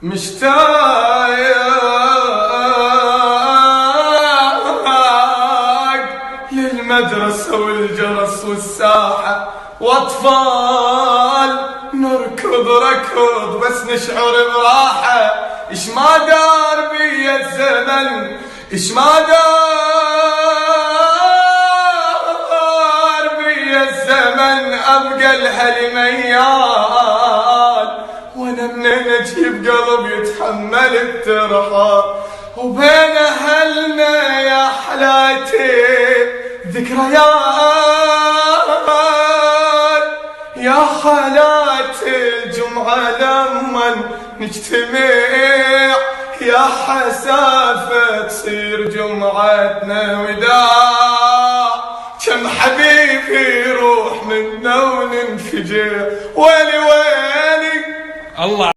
مشتاق للمدرسة والجرس والساحة واطفال نركض ركض بس نشعر براحة. ايش ما دار بيا الزمن، ايش ما دار بيا الزمن، ابقى لهالميال وانا منين اجيب قلب يتحمل الترحال. وبين اهلنا يا حلاتي ذكريات، يا خالاتي الجمعة لما نجتمع يا حسافة تصير جمعتنا وداع. كم حبيبي يروح منا وننفجع، ويلي ويلي الله.